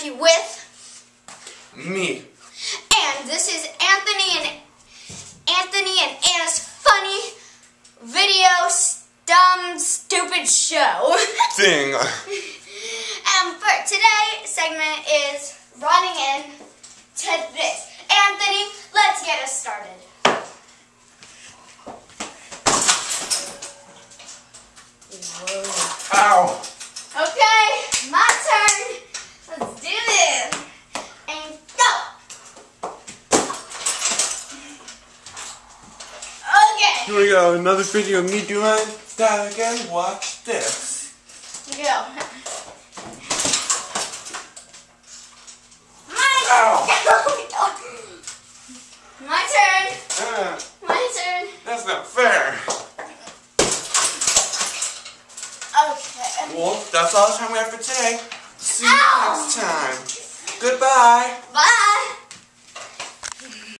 Murphy with me. And this is Anthony and Anna's funny video dumb stupid show Thing. For today's segment is running in to this. Anthony, let's get us started. Whoa. Ow. Okay, my turn. Let's do this. And go. Okay. Here we go. Another video of me doing that again. Watch this. Go. Ow. My turn. My turn. That's not fair. Okay. Well, that's all the time we have for today. See you next time. Goodbye. Bye.